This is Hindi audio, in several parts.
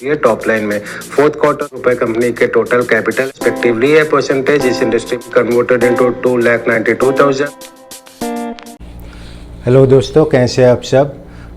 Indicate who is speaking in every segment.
Speaker 1: ये टॉप लाइन में फोर्थ क्वार्टर रुपए कंपनी के टोटल कैपिटल रिस्पेक्टिवली है परसेंटेज इस इंडस्ट्री में कन्वर्टेड इनटू 2,92,000।
Speaker 2: हेलो दोस्तों, कैसे हैं आप सब।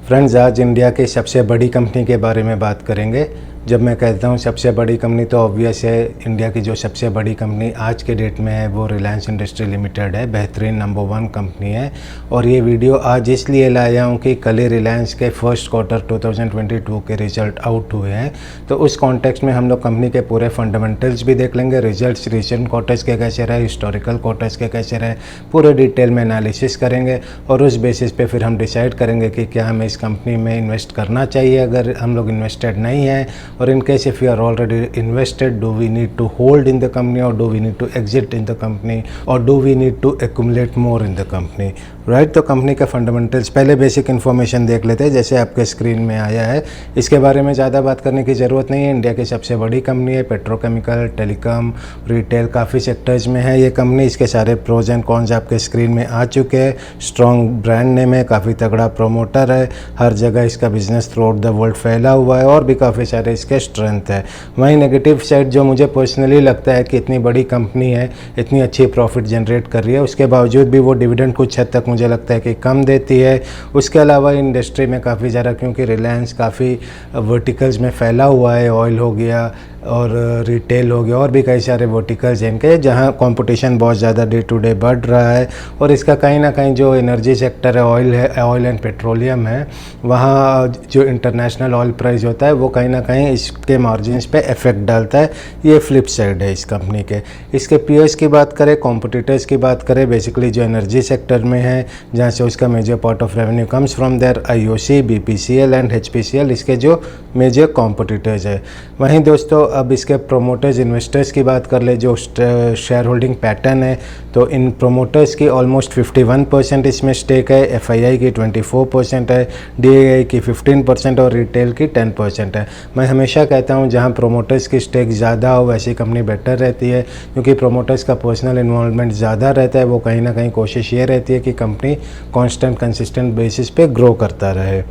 Speaker 2: फ्रेंड्स, आज इंडिया की सबसे बड़ी कंपनी के बारे में बात करेंगे। जब मैं कहता हूँ सबसे बड़ी कंपनी तो ऑब्वियस है इंडिया की जो सबसे बड़ी कंपनी आज के डेट में है वो रिलायंस इंडस्ट्री लिमिटेड है। बेहतरीन नंबर 1 कंपनी है। और ये वीडियो आज इसलिए लाया हूँ कि कल ही रिलायंस के फर्स्ट क्वार्टर 2022 के रिजल्ट आउट हुए हैं, तो उस कॉन्टेक्स्ट में हम लोग कंपनी के पूरे फंडामेंटल्स भी देख लेंगे। रिजल्ट्स रिसेंट क्वार्टर्स के कैसे रहे, हिस्टोरिकल क्वार्टर्स के कैसे रहे, पूरे डिटेल में एनालिसिस करेंगे और उस बेसिस पे फिर हम डिसाइड करेंगे कि क्या हमें इस कंपनी में इन्वेस्ट करना चाहिए अगर हम लोग इन्वेस्टेड नहीं हैं, और in case if you are already invested, do we need to hold in the company or do we need to exit in the company or do we need to accumulate more in the company, right? तो कंपनी का फंडामेंटल्स पहले बेसिक इन्फॉर्मेशन देख लेते हैं जैसे आपके स्क्रीन में आया है। इसके बारे में ज़्यादा बात करने की ज़रूरत नहीं है। इंडिया की सबसे बड़ी कंपनी है, पेट्रोकेमिकल, टेलीकॉम, रिटेल, काफ़ी सेक्टर्स में है ये कंपनी। इसके सारे प्रोज एंड कॉन्स आपके स्क्रीन में आ चुके हैं। स्ट्रॉन्ग ब्रांड नेम है, काफ़ी तगड़ा प्रोमोटर है, हर जगह इसका business through out the world फैला हुआ है और भी काफ़ी सारे इसके स्ट्रेंथ है। वहीं नेगेटिव साइड जो मुझे पर्सनली लगता है कि इतनी बड़ी कंपनी है, इतनी अच्छी प्रॉफिट जनरेट कर रही है, उसके बावजूद भी वो डिविडेंड कुछ हद तक मुझे लगता है कि कम देती है। उसके अलावा इंडस्ट्री में काफ़ी ज़्यादा, क्योंकि रिलायंस काफ़ी वर्टिकल्स में फैला हुआ है, ऑयल हो गया और रिटेल हो गया और भी कई सारे वर्टिकल्स हैं इनके, जहाँ कंपटीशन बहुत ज़्यादा डे टू डे बढ़ रहा है। और इसका कहीं ना कहीं जो एनर्जी सेक्टर है, ऑयल एंड पेट्रोलियम है, वहाँ जो इंटरनेशनल ऑयल प्राइस होता है वो कहीं ना कहीं इसके मार्जिन्स पे इफेक्ट डालता है। ये फ्लिप साइड है इस कंपनी के। इसके पीयर्स की बात करें, कॉम्पिटिटर्स की बात करें, बेसिकली जो एनर्जी सेक्टर में है जहाँ से उसका major part of revenue comes from there, IOC, BPCL and HPCL इसके जो मेजर कॉम्पिटिटर्स है। वहीं दोस्तों अब इसके प्रोमोटर्स, इन्वेस्टर्स की बात कर ले, जो शेयर होल्डिंग पैटर्न है, तो इन प्रोमोटर्स की ऑलमोस्ट 51% इसमें स्टेक है, FII की 24% है, DII की 15% और रिटेल की 10% है। मैं हमेशा कहता हूँ जहाँ प्रोमोटर्स की स्टेक ज़्यादा हो वैसी कंपनी बेटर रहती है, क्योंकि प्रोमोटर्स का पर्सनल इन्वॉल्वमेंट ज़्यादा रहता है। वो कहीं ना कहीं कोशिश ये रहती है कि कंपनी कॉन्स्टेंट कंसिस्टेंट बेसिस पे ग्रो करता रहे।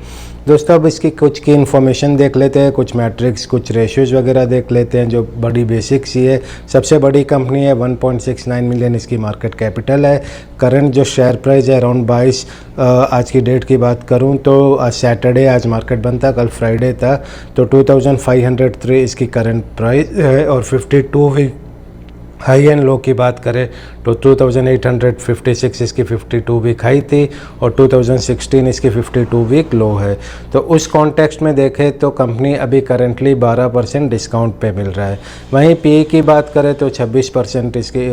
Speaker 2: दोस्तों अब इसकी कुछ की इन्फॉर्मेशन देख लेते हैं, कुछ मैट्रिक्स, कुछ रेशियोज़ वगैरह देख लेते हैं जो बड़ी बेसिक सी है। सबसे बड़ी कंपनी है, 1.69 मिलियन इसकी मार्केट कैपिटल है। करंट जो शेयर प्राइस है अराउंड 22, आज की डेट की बात करूं तो आज सैटरडे, आज मार्केट बंद था, कल फ्राइडे था, तो 2503 इसकी करंट प्राइस है। और 52 वीक हाई एंड लो की बात करें तो 2856 इसकी 52 वीक हाई थी और 2016 इसकी 52 वीक लो है। तो उस कॉन्टेक्स्ट में देखें तो कंपनी अभी करेंटली 12% डिस्काउंट पे मिल रहा है। वहीं PE की बात करें तो 26% इसकी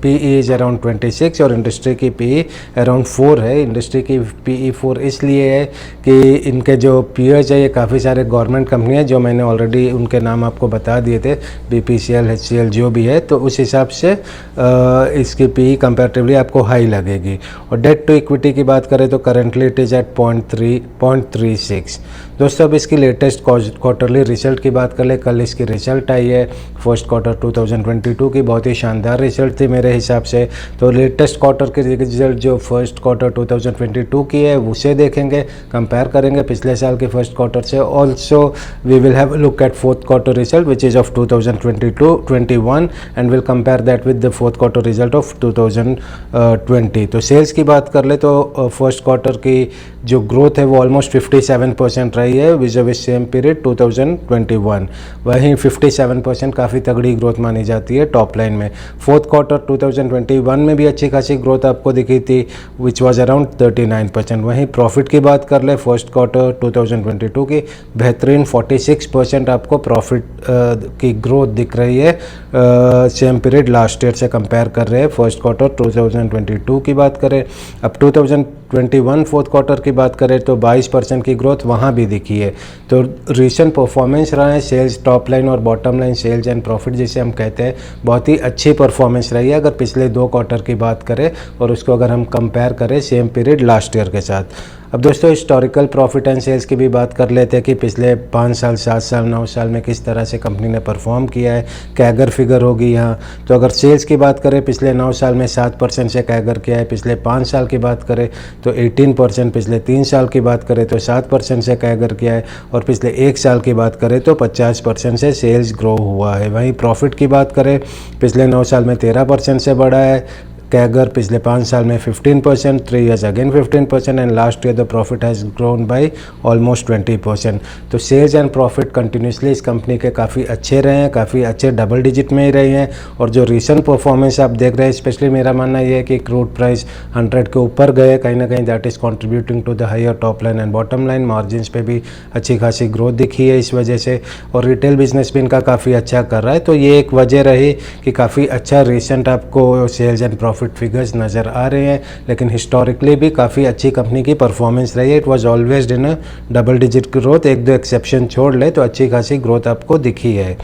Speaker 2: PE इज़ अराउंड 26 और इंडस्ट्री की PE अराउंड 4 है। इंडस्ट्री की PE 4 इसलिए है कि इनके जो पीयर्स है ये काफ़ी सारे गवर्नमेंट कंपनी है, जो मैंने ऑलरेडी उनके नाम आपको बता दिए थे, BPCL, HCL जो भी है, तो उस हिसाब से इसकी PE कंपैरेटिवली आपको हाई लगेगी। और डेट टू इक्विटी की बात करें तो करेंटली इट इज़ एट 0.36। दोस्तों अब इसकी लेटेस्ट क्वार्टरली रिजल्ट की बात कर ले। कल इसकी रिजल्ट आई है फर्स्ट क्वार्टर 2022 की, बहुत ही शानदार रिजल्ट थी मेरे हिसाब से। तो लेटेस्ट क्वार्टर की रिजल्ट जो फर्स्ट क्वार्टर 2022 की है उसे देखेंगे, कंपेयर करेंगे पिछले साल के फर्स्ट क्वार्टर से। Also we will have look at fourth quarter result which is of 2021 and will compare that with the fourth quarter result of 2020। तो सेल्स की बात कर ले तो फर्स्ट क्वार्टर की जो ग्रोथ है वो ऑलमोस्ट 57% रही है विज़ सेम पीरियड 2021। वहीं 57% काफ़ी तगड़ी ग्रोथ मानी जाती है टॉप लाइन में। फोर्थ क्वार्टर 2021 में भी अच्छी खासी ग्रोथ आपको दिखी थी विच वाज अराउंड 39%। वहीं प्रॉफिट की बात कर ले फर्स्ट क्वार्टर 2022 की बेहतरीन 46% आपको प्रॉफिट की ग्रोथ दिख रही है सेम पीरियड लास्ट ईयर से कंपेयर कर रहे हैं। फर्स्ट क्वार्टर 2022 की बात करें, अब 2021 फोर्थ क्वार्टर की बात करें तो 22% की ग्रोथ वहाँ भी दिखी है। तो रिसेंट परफॉर्मेंस रहा है, सेल्स टॉप लाइन और bottom line, sales and profit जिसे हम कहते हैं, बहुत ही अच्छी परफॉर्मेंस रही है अगर पिछले 2 क्वार्टर की बात करें और उसको अगर हम कंपेयर करें सेम पीरियड लास्ट ईयर के साथ। अब दोस्तों हिस्टोरिकल प्रॉफिट एंड सेल्स की भी बात कर लेते हैं कि पिछले 5 साल, 7 साल, 9 साल में किस तरह से कंपनी ने परफॉर्म किया है। कैगर फिगर होगी यहाँ। तो अगर सेल्स की बात करें पिछले 9 साल में 7% से कैगर किया है, पिछले 5 साल की बात करें तो 18%, पिछले 3 साल की बात करें तो 7% से कैगर किया है और पिछले 1 साल की बात करें तो 50% से सेल्स ग्रो हुआ है। वहीं प्रॉफिट की बात करें पिछले 9 साल में 13% से बढ़ा है कैगर, पिछले 5 साल में 15%, 3 years again 15% and last year the profit has grown by almost 20%। तो सेल्स एंड प्रॉफिट कंटिन्यूसली इस कंपनी के काफ़ी अच्छे रहे हैं, काफ़ी अच्छे डबल डिजिट में ही रहे हैं। और जो रिसेंट परफॉर्मेंस आप देख रहे हैं, स्पेशली मेरा मानना ये है कि क्रूड प्राइस 100 के ऊपर गए, कहीं ना कहीं that is contributing to the higher top line and bottom line. Margin पे भी अच्छी खासी ग्रोथ दिखी है इस वजह से, और रिटेल बिजनेस भी इनका काफ़ी अच्छा कर रहा है। तो ये एक वजह रही कि काफ़ी अच्छा रिसेंट आपको सेल्स एंड प्रॉफिट फिगर्स नज़र आ रहे हैं। लेकिन हिस्टोरिकली भी काफ़ी अच्छी कंपनी की परफॉर्मेंस रही है। It was always in a double digit growth, 1-2 exception छोड़ ले तो अच्छी खासी ग्रोथ आपको दिखी है।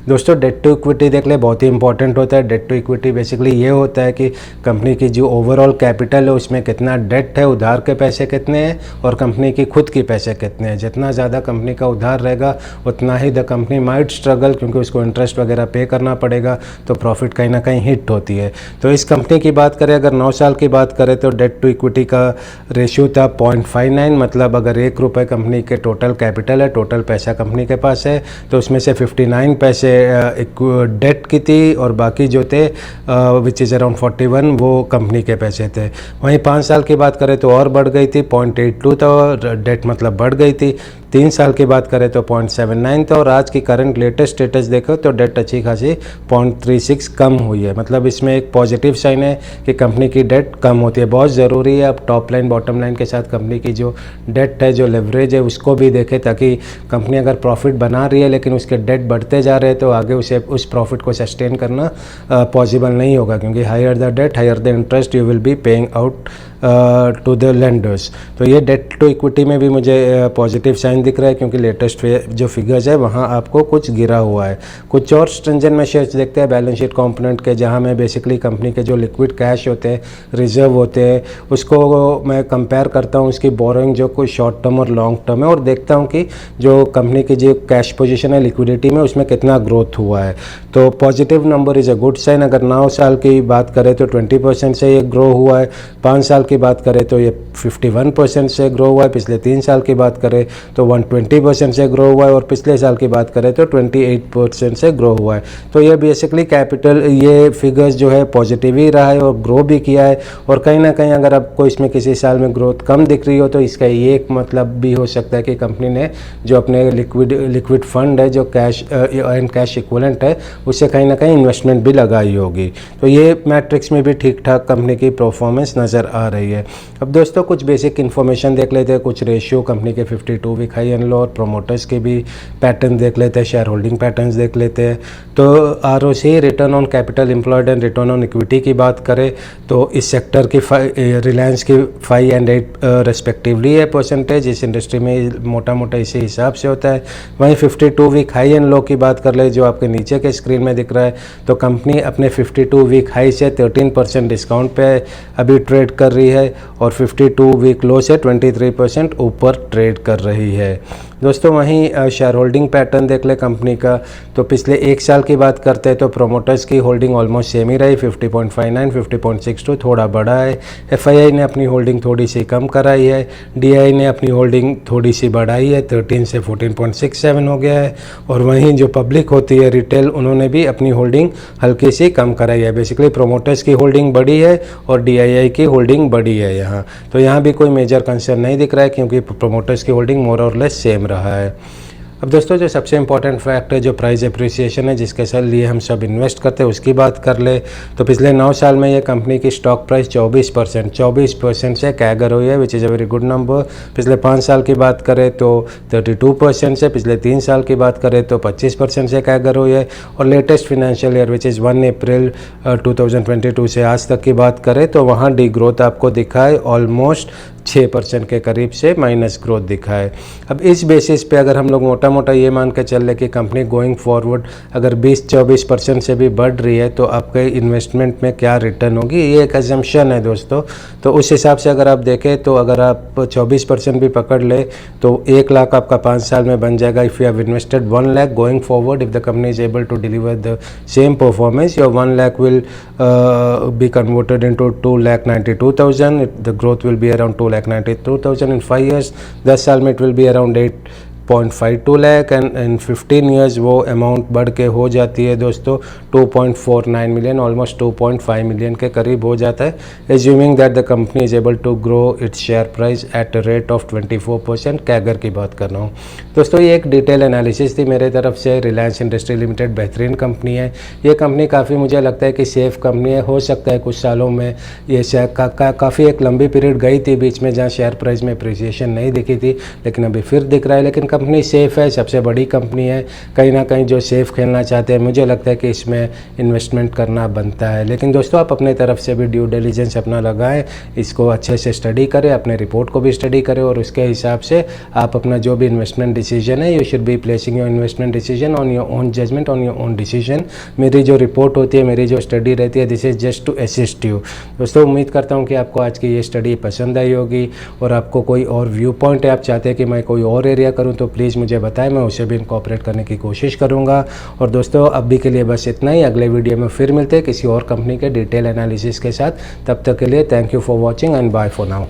Speaker 2: दोस्तों डेट टू इक्विटी देख ले, बहुत ही इंपॉर्टेंट होता है। डेट टू इक्विटी बेसिकली ये होता है कि कंपनी की जो ओवरऑल कैपिटल है उसमें कितना डेट है, उधार के पैसे कितने हैं और कंपनी की खुद की पैसे कितने हैं। जितना ज़्यादा कंपनी का उधार रहेगा उतना ही द कंपनी माइट स्ट्रगल, क्योंकि उसको इंटरेस्ट वगैरह पे करना पड़ेगा, तो प्रॉफिट कहीं ना कहीं हिट होती है। तो इस कंपनी की बात करें, अगर 9 साल की बात करें तो डेट टू इक्विटी का रेशियो था 0.59, मतलब अगर 1 रुपये कंपनी के टोटल कैपिटल है, टोटल पैसा कंपनी के पास है, तो उसमें से 59 पैसे डेट की थी और बाकी जो थे विच इज़ अराउंड 41 वो कंपनी के पैसे थे। वहीं 5 साल की बात करें तो और बढ़ गई थी, 0.82 था और डेट मतलब बढ़ गई थी। 3 साल की बात करें तो 0.79 था और आज की करंट लेटेस्ट स्टेटस देखो तो डेट अच्छी खासी 0.36 कम हुई है। मतलब इसमें एक पॉजिटिव साइन है कि कंपनी की डेट कम होती है। बहुत ज़रूरी है अब टॉप लाइन बॉटम लाइन के साथ कंपनी की जो डेट है, जो लेवरेज है, उसको भी देखें, ताकि कंपनी अगर प्रॉफिट बना रही है लेकिन उसके डेट बढ़ते जा रहे हैं तो आगे उसे उस प्रॉफिट को सस्टेन करना पॉसिबल नहीं होगा, क्योंकि higher the debt higher the interest you will be paying out to the lenders. तो ये डेट टू इक्विटी में भी मुझे पॉजिटिव साइन दिख रहा है, क्योंकि लेटेस्ट जो फिगर्स है वहाँ आपको कुछ गिरा हुआ है। कुछ और स्ट्रिंजेंट मेजर्स देखते हैं बैलेंस शीट कंपोनेंट के, जहाँ मैं बेसिकली कंपनी के जो लिक्विड कैश होते हैं, रिजर्व होते हैं, उसको मैं कंपेयर करता हूँ उसकी बोरोइंग जो कोई शॉर्ट टर्म और लॉन्ग टर्म है, और देखता हूँ कि जो कंपनी की जो कैश पोजीशन है लिक्विडिटी में उसमें कितना ग्रोथ हुआ है। तो positive number is a good sign. अगर 9 साल की बात करें तो 20% से ये ग्रो हुआ है, 5 साल की बात करें तो ये 51% से ग्रो हुआ है, पिछले 3 साल की बात करें तो 120% से ग्रो हुआ है और पिछले साल की बात करें तो 28% से ग्रो हुआ है। तो ये बेसिकली कैपिटल ये फिगर्स जो है पॉजिटिव ही रहा है और ग्रो भी किया है। और कहीं ना कहीं अगर आपको इसमें किसी साल में ग्रोथ कम दिख रही हो तो इसका ये एक मतलब भी हो सकता है कि कंपनी ने जो अपने लिक्विड फंड है, जो कैश एंड कैश इक्विवेलेंट है, उससे कहीं ना कहीं इन्वेस्टमेंट भी लगाई होगी। तो ये मैट्रिक्स में भी ठीक ठाक कंपनी की परफॉर्मेंस नज़र आ रही है। अब दोस्तों कुछ बेसिक इन्फॉर्मेशन देख लेते हैं, कुछ रेशियो कंपनी के 52 वीक हाई एंड लो और प्रोमोटर्स के भी पैटर्न देख लेते हैं, शेयर होल्डिंग पैटर्न्स देख लेते हैं। तो ROCE return on capital employed and return on equity की बात करें तो इस सेक्टर की रिलायंस की 5 and 8 रेस्पेक्टिवली है परसेंटेज, इस इंडस्ट्री में मोटा मोटा इसी हिसाब से होता है। वहीं 52 वीक हाई एंड लो की बात कर ले जो आपके नीचे के स्क्रीन में दिख रहा है, तो कंपनी अपने 52 वीक हाई से 13% डिस्काउंट पे अभी ट्रेड कर रही है और 52 वीक लो से 23% ऊपर ट्रेड कर रही है। दोस्तों वहीं शेयर होल्डिंग पैटर्न देख ले कंपनी का, तो पिछले 1 साल की बात करते हैं तो प्रोमोटर्स की होल्डिंग ऑलमोस्ट सेम ही रही, 50.59, 50.62, थोड़ा बढ़ा है। FII ने अपनी होल्डिंग थोड़ी सी कम कराई है, DI ने अपनी होल्डिंग थोड़ी सी बढ़ाई है, 13 से 14.67 हो गया है। और वहीं जो पब्लिक होती है रिटेल, उन्होंने भी अपनी होल्डिंग हल्की सी कम कराई है। बेसिकली प्रोमोटर्स की होल्डिंग बढ़ी है और DII की होल्डिंग बढ़ी है यहाँ। तो यहाँ भी कोई मेजर कंसर्न नहीं दिख रहा है, क्योंकि प्रोमोटर्स की होल्डिंग मोर और लेस सेम रहा है। अब दोस्तों जो सबसे इंपॉर्टेंट फैक्ट है जो प्राइस एप्रिसिएशन है, जिसके लिए हम सब इन्वेस्ट करते हैं, उसकी बात कर ले तो पिछले 9 साल में ये कंपनी की स्टॉक प्राइस 24% से कैगर हुई है, which is a very good number. पिछले 5 साल की बात करें तो 32% से, पिछले 3 साल की बात करें तो 25% से कैगर हुई है। और latest financial year which is 1 अप्रैल 2022 से आज तक की बात करें तो वहाँ डी ग्रोथ आपको दिखा है ऑलमोस्ट 6% के करीब से माइनस ग्रोथ दिखा है। अब इस बेसिस पे अगर हम लोग मोटा मोटा ये मान के चल रहे कि कंपनी गोइंग फॉरवर्ड अगर 20-24% से भी बढ़ रही है तो आपके इन्वेस्टमेंट में क्या रिटर्न होगी, ये एक अजम्पशन है दोस्तों। तो उस हिसाब से अगर आप देखें तो अगर आप 24% भी पकड़ ले तो 1 लाख आपका 5 साल में बन जाएगा। If you have invested 1 lakh going forward, if the company is able to deliver the same performance, your 1 lakh will be converted into 2,92,000. The growth will be around 2,92,000 in 5 years. 10 साल में it will be around 8.52 lakh and in 15 years वो अमाउंट बढ़ के हो जाती है दोस्तों 2.49 मिलियन, ऑलमोस्ट 2.5 मिलियन के करीब हो जाता है। Assuming that the company is able to grow its share price at a rate of 24%, CAGR की बात कर रहा हूँ दोस्तों। ये एक डिटेल एनालिसिस थी मेरे तरफ से। रिलायंस इंडस्ट्री लिमिटेड बेहतरीन कंपनी है। ये कंपनी काफ़ी मुझे लगता है कि सेफ कंपनी है। हो सकता है कुछ सालों में ये शेयर काफ़ी एक लंबी पीरियड गई थी बीच में जहाँ शेयर प्राइस में अप्रिसिएशन नहीं दिखी थी, लेकिन अभी फिर दिख रहा है। लेकिन कंपनी सेफ है, सबसे बड़ी कंपनी है। कहीं ना कहीं जो सेफ खेलना चाहते हैं मुझे लगता है कि इसमें इन्वेस्टमेंट करना बनता है। लेकिन दोस्तों आप अपने तरफ से भी ड्यू डिलिजेंस अपना लगाएं, इसको अच्छे से स्टडी करें, अपने रिपोर्ट को भी स्टडी करें और उसके हिसाब से आप अपना जो भी इन्वेस्टमेंट डिसीजन है, you should be placing your investment decision on your own judgement, on your own decision. मेरी जो रिपोर्ट होती है, मेरी जो स्टडी रहती है, this is just to assist you. दोस्तों उम्मीद करता हूँ कि आपको आज की ये स्टडी पसंद आई होगी और आपको कोई और व्यू पॉइंट है, आप चाहते हैं कि मैं कोई और एरिया करूँ तो प्लीज़ मुझे बताएं, मैं उसे भी इनकॉर्पोरेट करने की कोशिश करूँगा। और दोस्तों अभी के लिए बस इतना ही। अगले वीडियो में फिर मिलते हैं किसी और कंपनी के डिटेल एनालिसिस के साथ। तब तक के लिए thank you for watching and bye for now.